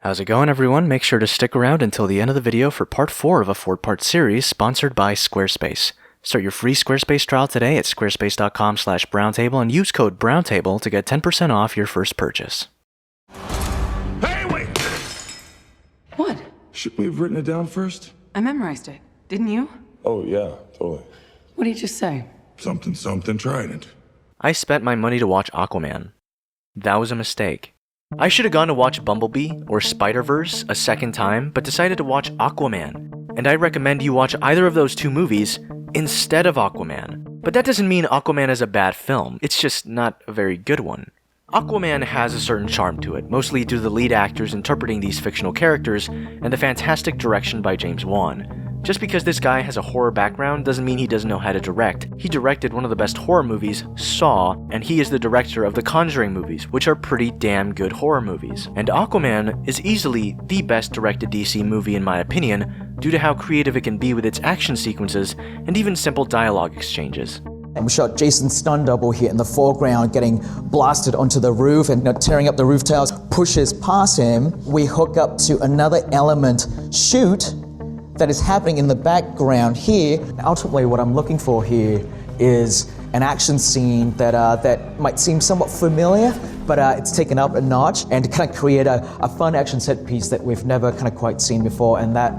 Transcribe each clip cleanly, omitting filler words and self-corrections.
How's it going, everyone? Make sure to stick around until the end of the video for part 4 of a 4-part series sponsored by Squarespace. Start your free Squarespace trial today at squarespace.com/browntable and use code BROWNTABLE to get 10% off your first purchase. Hey, wait! What? Should we have written it down first? I memorized it. Didn't you? Oh, yeah, totally. What did you just say? Something trident. I spent my money to watch Aquaman. That was a mistake. I should have gone to watch Bumblebee or Spider-Verse a second time, but decided to watch Aquaman. And I recommend you watch either of those two movies instead of Aquaman. But that doesn't mean Aquaman is a bad film, it's just not a very good one. Aquaman has a certain charm to it, mostly due to the lead actors interpreting these fictional characters and the fantastic direction by James Wan. Just because this guy has a horror background doesn't mean he doesn't know how to direct. He directed one of the best horror movies, Saw, and he is the director of the Conjuring movies, which are pretty damn good horror movies. And Aquaman is easily the best directed DC movie in my opinion, due to how creative it can be with its action sequences and even simple dialogue exchanges. And we shot Jason's stun double here in the foreground getting blasted onto the roof and tearing up the roof tiles, pushes past him. We hook up to another element shoot that is happening in the background here. Ultimately, what I'm looking for here is an action scene that might seem somewhat familiar, but it's taken up a notch and to kind of create a fun action set piece that we've never kind of quite seen before, and that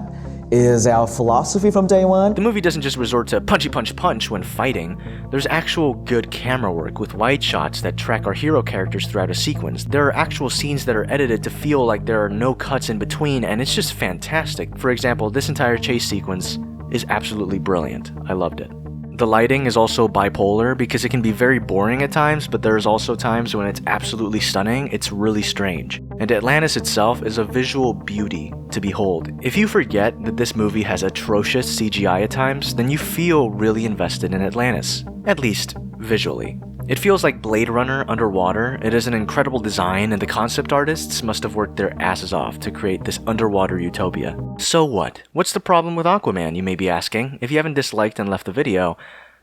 is our philosophy from day one. The movie doesn't just resort to punchy punch punch when fighting. There's actual good camera work with wide shots that track our hero characters throughout a sequence. There are actual scenes that are edited to feel like there are no cuts in between, and it's just fantastic. For example, this entire chase sequence is absolutely brilliant. I loved it. The lighting is also bipolar because it can be very boring at times, but there's also times when it's absolutely stunning. It's really strange. And Atlantis itself is a visual beauty to behold. If you forget that this movie has atrocious CGI at times, then you feel really invested in Atlantis, at least visually. It feels like Blade Runner underwater. It is an incredible design, and the concept artists must have worked their asses off to create this underwater utopia. So what? What's the problem with Aquaman, you may be asking? If you haven't disliked and left the video,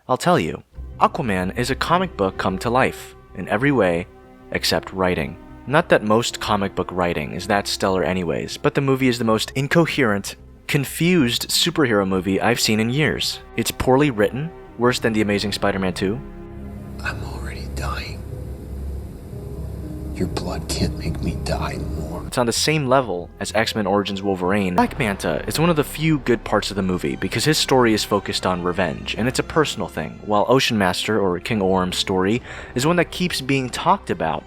I'll tell you. Aquaman is a comic book come to life, in every way, except writing. Not that most comic book writing is that stellar anyways, but the movie is the most incoherent, confused superhero movie I've seen in years. It's poorly written, worse than The Amazing Spider-Man 2. I'm already dying. Your blood can't make me die more. It's on the same level as X-Men Origins Wolverine. Black Manta is one of the few good parts of the movie because his story is focused on revenge, and it's a personal thing, while Ocean Master, or King Orm's story, is one that keeps being talked about,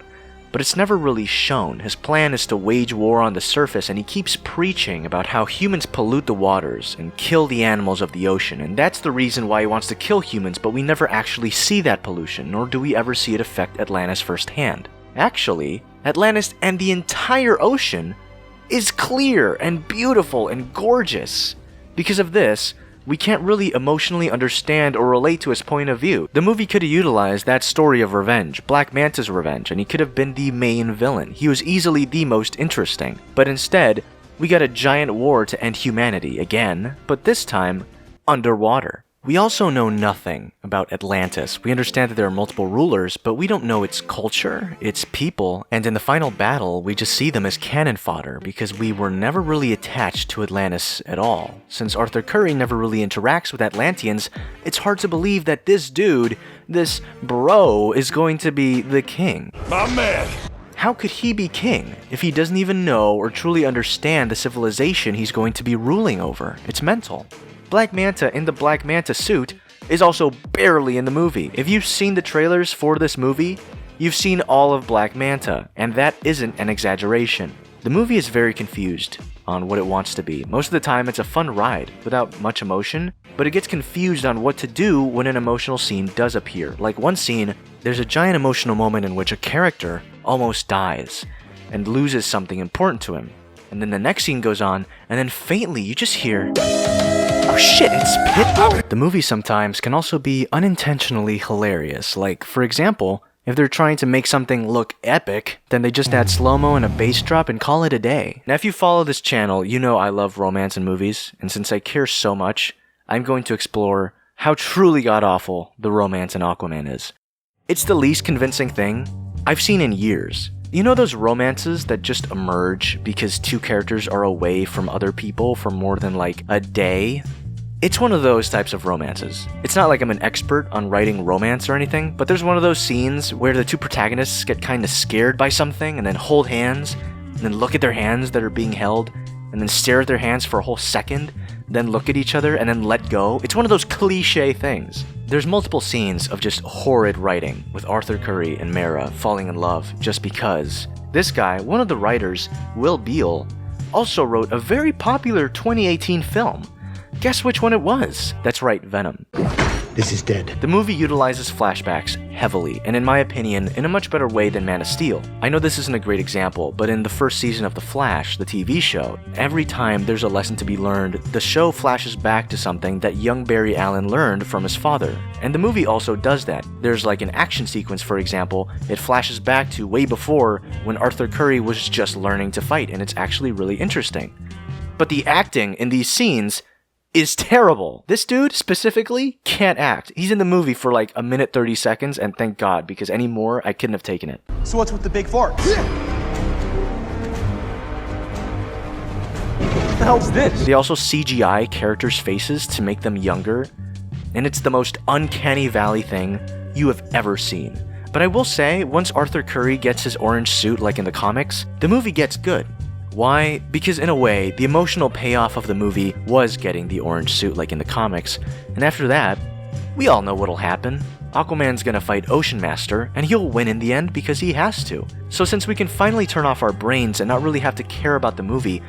but it's never really shown. His plan is to wage war on the surface, and he keeps preaching about how humans pollute the waters and kill the animals of the ocean, and that's the reason why he wants to kill humans, but we never actually see that pollution, nor do we ever see it affect Atlantis firsthand. Actually, Atlantis and the entire ocean is clear and beautiful and gorgeous. Because of this, we can't really emotionally understand or relate to his point of view. The movie could have utilized that story of revenge, Black Manta's revenge, and he could have been the main villain. He was easily the most interesting. But instead, we got a giant war to end humanity again, but this time, underwater. We also know nothing about Atlantis. We understand that there are multiple rulers, but we don't know its culture, its people, and in the final battle, we just see them as cannon fodder because we were never really attached to Atlantis at all. Since Arthur Curry never really interacts with Atlanteans, it's hard to believe that this dude, this bro, is going to be the king. My man! How could he be king if he doesn't even know or truly understand the civilization he's going to be ruling over? It's mental. Black Manta in the Black Manta suit is also barely in the movie. If you've seen the trailers for this movie, you've seen all of Black Manta, and that isn't an exaggeration. The movie is very confused on what it wants to be. Most of the time, it's a fun ride without much emotion, but it gets confused on what to do when an emotional scene does appear. Like one scene, there's a giant emotional moment in which a character almost dies and loses something important to him. And then the next scene goes on, and then faintly you just hear, oh shit, it's Pitbull! The movie sometimes can also be unintentionally hilarious. Like, for example, if they're trying to make something look epic, then they just add slow-mo and a bass drop and call it a day. Now if you follow this channel, you know I love romance in movies, and since I care so much, I'm going to explore how truly god-awful the romance in Aquaman is. It's the least convincing thing I've seen in years. You know those romances that just emerge because two characters are away from other people for more than like a day? It's one of those types of romances. It's not like I'm an expert on writing romance or anything, but there's one of those scenes where the two protagonists get kind of scared by something and then hold hands, and then look at their hands that are being held, and then stare at their hands for a whole second, then look at each other and then let go. It's one of those cliche things. There's multiple scenes of just horrid writing with Arthur Curry and Mara falling in love just because. This guy, one of the writers, Will Beall, also wrote a very popular 2018 film. Guess which one it was? That's right, Venom. This is dead. The movie utilizes flashbacks heavily, and in my opinion, in a much better way than Man of Steel. I know this isn't a great example, but in the first season of The Flash, the TV show, every time there's a lesson to be learned, the show flashes back to something that young Barry Allen learned from his father. And the movie also does that. There's like an action sequence, for example, it flashes back to way before when Arthur Curry was just learning to fight, and it's actually really interesting. But the acting in these scenes is terrible. This dude specifically can't act. He's in the movie for like a minute 30 seconds, and thank God, because any more I couldn't have taken it. So what's with the big fork? What the hell's this? They also CGI characters' faces to make them younger, and it's the most uncanny valley thing you have ever seen. But I will say, once Arthur Curry gets his orange suit like in the comics, the movie gets good. Why? Because in a way, the emotional payoff of the movie was getting the orange suit like in the comics, and after that, we all know what'll happen. Aquaman's gonna fight Ocean Master, and he'll win in the end because he has to. So since we can finally turn off our brains and not really have to care about the movie,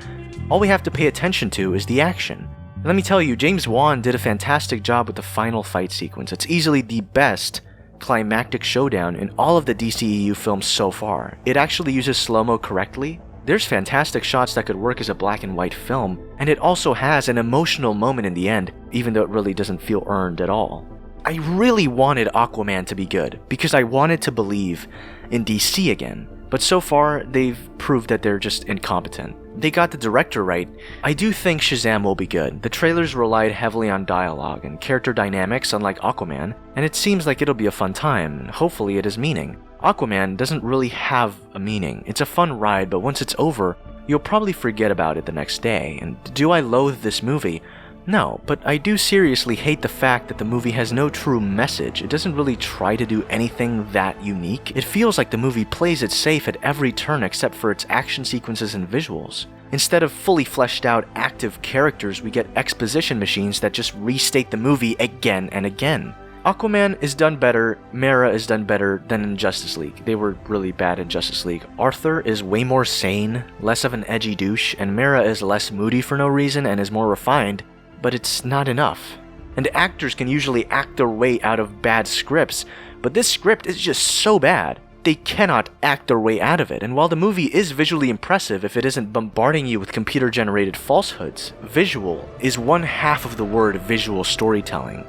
all we have to pay attention to is the action. And let me tell you, James Wan did a fantastic job with the final fight sequence. It's easily the best climactic showdown in all of the DCEU films so far. It actually uses slow-mo correctly. There's fantastic shots that could work as a black and white film, and it also has an emotional moment in the end, even though it really doesn't feel earned at all. I really wanted Aquaman to be good, because I wanted to believe in DC again, but so far they've proved that they're just incompetent. They got the director right. I do think Shazam will be good. The trailers relied heavily on dialogue and character dynamics unlike Aquaman, and it seems like it'll be a fun time, and hopefully it has meaning. Aquaman doesn't really have a meaning. It's a fun ride, but once it's over, you'll probably forget about it the next day. And do I loathe this movie? No, but I do seriously hate the fact that the movie has no true message. It doesn't really try to do anything that unique. It feels like the movie plays it safe at every turn except for its action sequences and visuals. Instead of fully fleshed out active characters, we get exposition machines that just restate the movie again and again. Aquaman is done better, Mara is done better than in Justice League. They were really bad in Justice League. Arthur is way more sane, less of an edgy douche, and Mara is less moody for no reason and is more refined, but it's not enough. And actors can usually act their way out of bad scripts, but this script is just so bad. They cannot act their way out of it, and while the movie is visually impressive if it isn't bombarding you with computer-generated falsehoods, visual is one half of the word visual storytelling.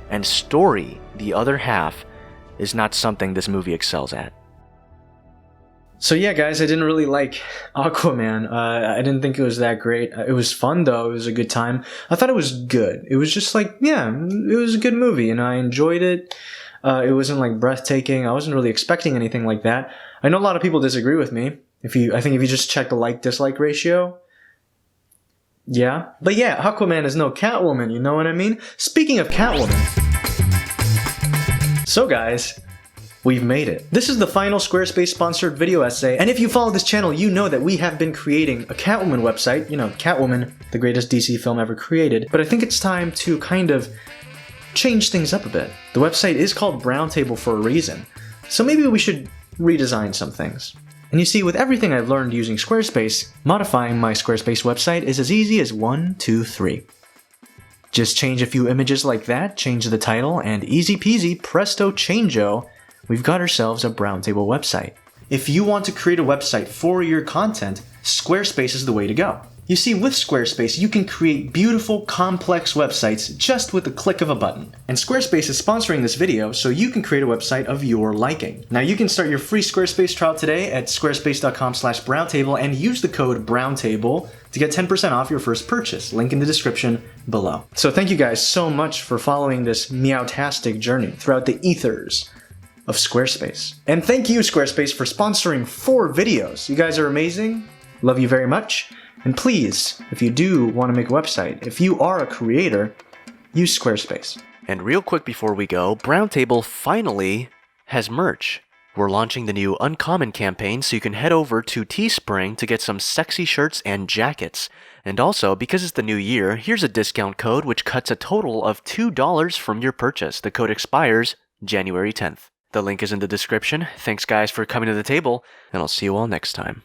And story, the other half, is not something this movie excels at. So yeah, guys, I didn't really like Aquaman. I didn't think it was that great. It was fun, though. It was a good time. I thought it was good. It was just like, yeah, it was a good movie, and I enjoyed it. It wasn't like breathtaking. I wasn't really expecting anything like that. I know a lot of people disagree with me. I think if you just check the like-dislike ratio, yeah. But yeah, Aquaman is no Catwoman, you know what I mean? Speaking of Catwoman. So guys, we've made it. This is the final Squarespace sponsored video essay, and if you follow this channel, you know that we have been creating a Catwoman website. You know, Catwoman, the greatest DC film ever created. But I think it's time to kind of change things up a bit. The website is called Browntable for a reason, so maybe we should redesign some things. And you see, with everything I've learned using Squarespace, modifying my Squarespace website is as easy as 1, 2, 3. Just change a few images like that, change the title, and easy peasy, presto changeo, we've got ourselves a Browntable website. If you want to create a website for your content, Squarespace is the way to go. You see, with Squarespace, you can create beautiful, complex websites just with the click of a button. And Squarespace is sponsoring this video, so you can create a website of your liking. Now, you can start your free Squarespace trial today at squarespace.com/browntable and use the code BROWNTABLE to get 10% off your first purchase. Link in the description below. So thank you guys so much for following this meowtastic journey throughout the ethers of Squarespace. And thank you, Squarespace, for sponsoring 4 videos. You guys are amazing. Love you very much. And please, if you do want to make a website, if you are a creator, use Squarespace. And real quick before we go, Browntable finally has merch. We're launching the new Uncommon campaign, so you can head over to Teespring to get some sexy shirts and jackets. And also, because it's the new year, here's a discount code which cuts a total of $2 from your purchase. The code expires January 10th. The link is in the description. Thanks guys for coming to the table, and I'll see you all next time.